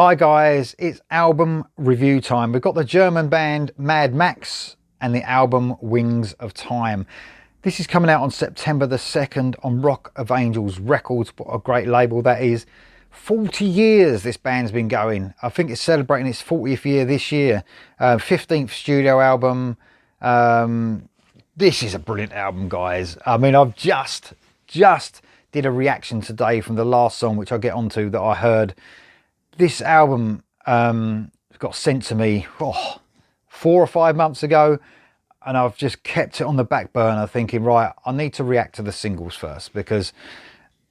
Hi guys, it's album review time. We've got the German band Mad Max and the album Wings of Time. This is coming out on September the 2nd on Rock of Angels Records. What a great label that is. 40 years this band's been going. I think it's celebrating its 40th year this year. 15th studio album. This is a brilliant album, guys. I mean, I've just did a reaction today from the last song, which I'll get onto, that I heard. This album got sent to me 4 or 5 months ago, and I've just kept it on the back burner thinking, right, I need to react to the singles first, because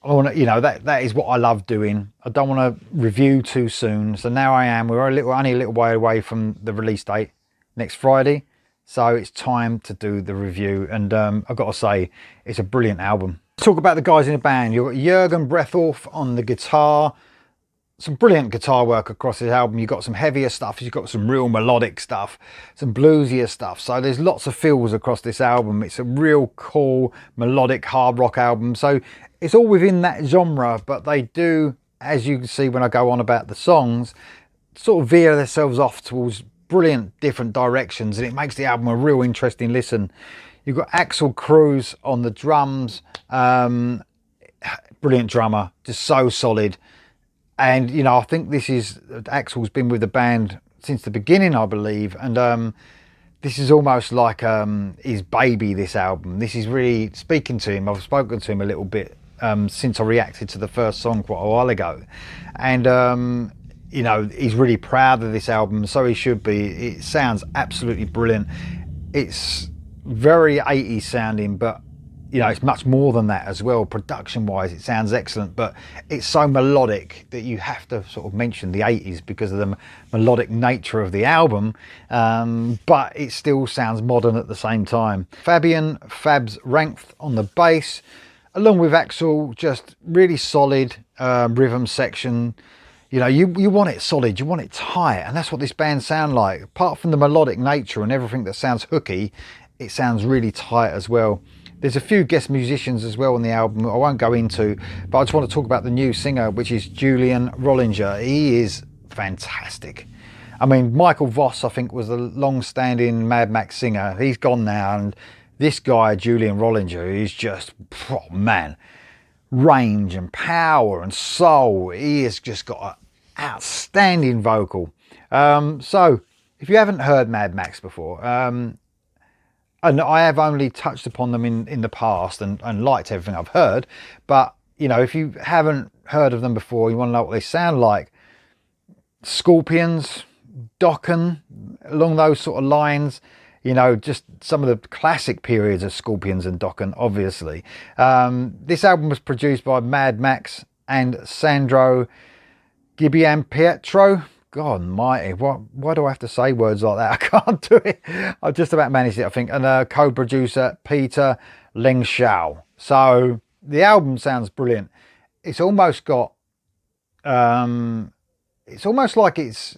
I want to, that is what I love doing. I don't want to review too soon. So now I am. We're only a little way away from the release date next Friday. So it's time to do the review. And I've got to say, it's a brilliant album. Let's talk about the guys in the band. You've got Jürgen Bretthoff on the guitar. Some brilliant guitar work across this album. You've got some heavier stuff, you've got some real melodic stuff, some bluesier stuff. So there's lots of feels across this album. It's a real cool melodic hard rock album. So it's all within that genre, but they do, as you can see when I go on about the songs, sort of veer themselves off towards brilliant different directions, and it makes the album a real interesting listen. You've got Axel Cruz on the drums. Brilliant drummer, just so solid. And, I think this is, Axel's been with the band since the beginning, I believe. And this is almost like his baby, this album. This is really speaking to him. I've spoken to him a little bit since I reacted to the first song quite a while ago. And, he's really proud of this album. So he should be. It sounds absolutely brilliant. It's very 80s sounding, but it's much more than that as well. Production wise, it sounds excellent, but it's so melodic that you have to sort of mention the 80s because of the melodic nature of the album, but it still sounds modern at the same time. Fabian Fabs Rankth on the bass, along with Axel, just really solid rhythm section. You want it solid, you want it tight, and that's what this band sound like. Apart from the melodic nature and everything that sounds hooky, it sounds really tight as well. There's a few guest musicians as well on the album I won't go into, but I just want to talk about the new singer, which is Julian Rollinger. He is fantastic. I mean, Michael Voss, I think, was the long-standing Mad Max singer. He's gone now, and this guy, Julian Rollinger, is just, oh man, range and power and soul. He has just got an outstanding vocal. So, if you haven't heard Mad Max before, and I have only touched upon them in the past and liked everything I've heard. But, if you haven't heard of them before, you want to know what they sound like. Scorpions, Dokken, along those sort of lines. Just some of the classic periods of Scorpions and Dokken, obviously. This album was produced by Mad Max and Sandro Giampietro. God almighty, why do I have to say words like that? I can't do it. I just about managed it, I think. And co-producer Peter Lengshao. So the album sounds brilliant. It's almost got, it's almost like it's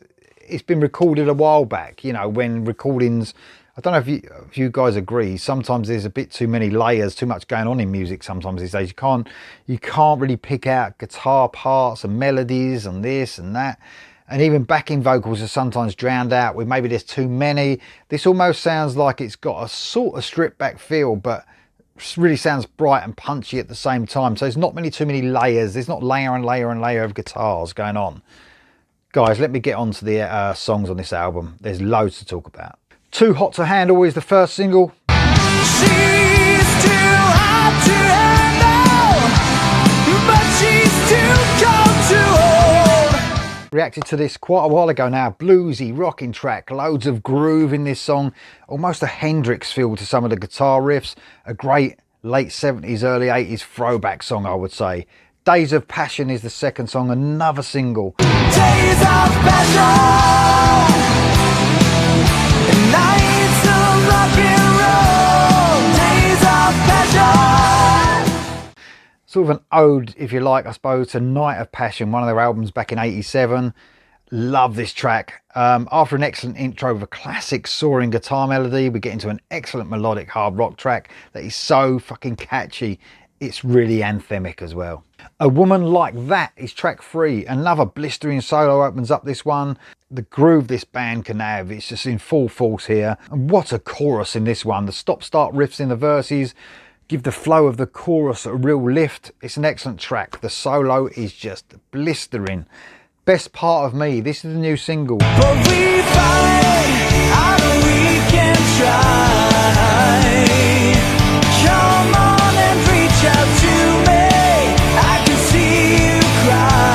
been recorded a while back. When recordings, I don't know if you guys agree. Sometimes there's a bit too many layers, too much going on in music. Sometimes these days you can't really pick out guitar parts and melodies and this and that. And even backing vocals are sometimes drowned out with maybe there's too many. This almost sounds like it's got a sort of stripped back feel, but really sounds bright and punchy at the same time. So there's not too many layers. There's not layer and layer and layer of guitars going on. Guys, let me get on to the songs on this album. There's loads to talk about. Too Hot to Handle is the first single. She's too hot to handle, but she's too cold to hold. Reacted to this quite a while ago now. Bluesy, rocking track, loads of groove in this song. Almost a Hendrix feel to some of the guitar riffs. A great late 70s, early 80s throwback song, I would say. Days of Passion is the second song, another single. Days of Passion, nights of rock and roll. Days of Passion. Sort of an ode, if you like, I suppose, to Night of Passion, one of their albums back in '87. Love this track. After an excellent intro with a classic soaring guitar melody, we get into an excellent melodic hard rock track that is so fucking catchy. it's really anthemic as well. A Woman Like That is track 3. Another blistering solo opens up this one. The groove this band can have, it's just in full force here. And what a chorus in this one. The stop-start riffs in the verses give the flow of the chorus a real lift. It's an excellent track. The solo is just blistering. Best Part of Me. This is the new single. But we fight, I know we can try. Come on and reach out to me. I can see you cry.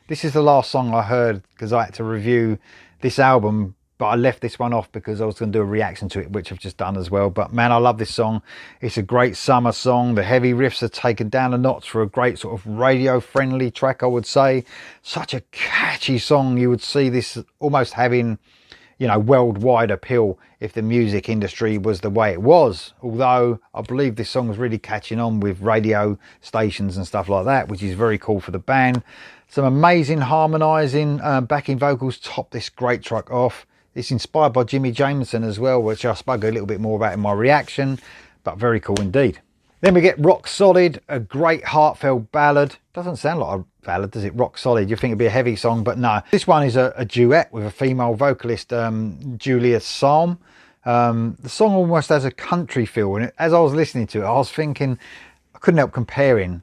This is the last song I heard because I had to review this album, but I left this one off because I was going to do a reaction to it, which I've just done as well. But man, I love this song. It's a great summer song. The heavy riffs are taken down a notch for a great sort of radio friendly track, I would say. Such a catchy song. You would see this almost having, you know, worldwide appeal if the music industry was the way it was. Although I believe this song was really catching on with radio stations and stuff like that, which is very cool for the band. Some amazing harmonising backing vocals top this great track off. It's inspired by Jimmy Jameson as well, which I spoke a little bit more about in my reaction, but very cool indeed. Then we get Rock Solid, a great heartfelt ballad. Doesn't sound like a ballad, does it? Rock Solid. You think it'd be a heavy song, but no. This one is a duet with a female vocalist, Julia Psalm. The song almost has a country feel, and as I was listening to it, I was thinking, I couldn't help comparing.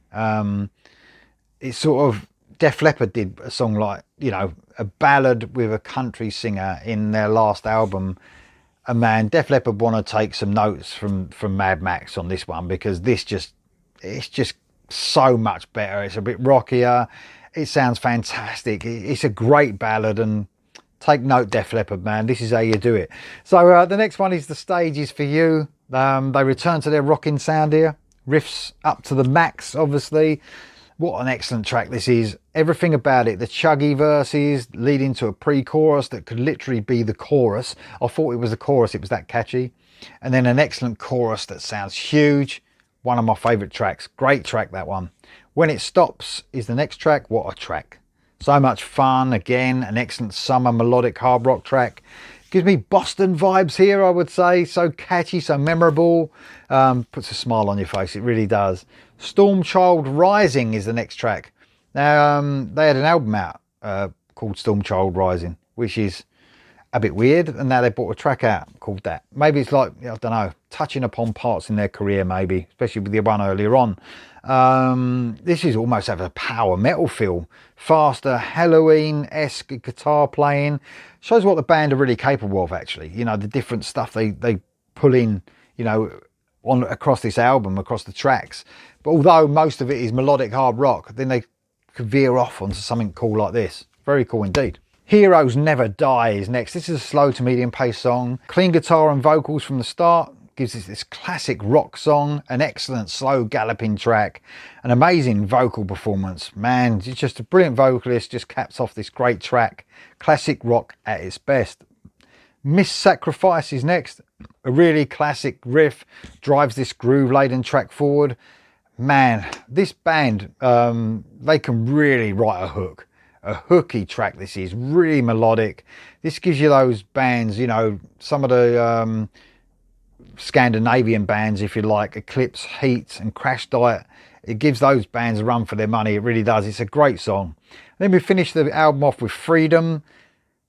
It's sort of, Def Leppard did a song like, you know, a ballad with a country singer in their last album. And man, Def Leppard want to take some notes from Mad Max on this one, because it's just so much better. It's a bit rockier. It sounds fantastic. It's a great ballad, and take note, Def Leppard, man. This is how you do it. So the next one is The Stage Is For You. They return to their rocking sound here. Riffs up to the max, obviously. What an excellent track this is. Everything about it. The chuggy verses leading to a pre-chorus that could literally be the chorus. I thought it was the chorus, it was that catchy. And then an excellent chorus that sounds huge. One of my favourite tracks. Great track, that one. When It Stops is the next track. What a track. So much fun. Again, an excellent summer melodic hard rock track. Gives me Boston vibes here, I would say. So catchy, so memorable. Puts a smile on your face, it really does. Storm Child Rising is the next track. Now, they had an album out called Storm Child Rising, which is a bit weird, and now they brought a track out called that. Maybe it's like, I don't know, touching upon parts in their career, maybe, especially with the one earlier on. This is almost have a power metal feel. Faster, Halloween-esque guitar playing. Shows what the band are really capable of, actually. You know, the different stuff they pull in, you know, across this album, across the tracks. But although most of it is melodic hard rock, then they could veer off onto something cool like this. Very cool indeed. Heroes Never Die is next. This is a slow to medium pace song. Clean guitar and vocals from the start. Gives us this classic rock song. An excellent slow galloping track. An amazing vocal performance. Man, he's just a brilliant vocalist. Just caps off this great track. Classic rock at its best. Miss Sacrifice is next. A really classic riff. Drives this groove laden track forward. Man, this band, they can really write a hook. A hooky track this is, really melodic. This gives you those bands, you know, some of the Scandinavian bands, if you like, Eclipse, Heat and Crash Diet. It gives those bands a run for their money, it really does. It's a great song. Then we finish the album off with Freedom.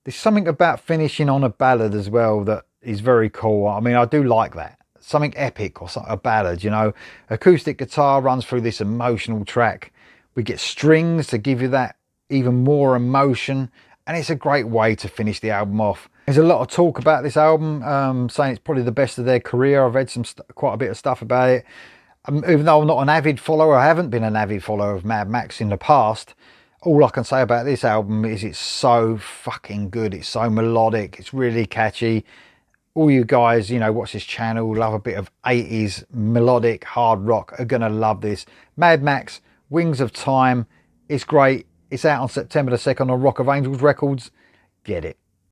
There's something about finishing on a ballad as well that is very cool. I mean, I do like that. Something epic or something, a ballad, you know. Acoustic guitar runs through this emotional track. We get strings to give you that even more emotion, and it's a great way to finish the album off. There's a lot of talk about this album, saying it's probably the best of their career. I've read quite a bit of stuff about it. Even though I'm not an avid follower, I haven't been an avid follower of Mad Max in the past, all I can say about this album is it's so fucking good. It's so melodic, it's really catchy. All you guys, you know, watch this channel, love a bit of 80s melodic hard rock, are gonna love this. Mad Max, Wings of Time, it's great. It's out on September the 2nd on Rock of Angels Records. Get it.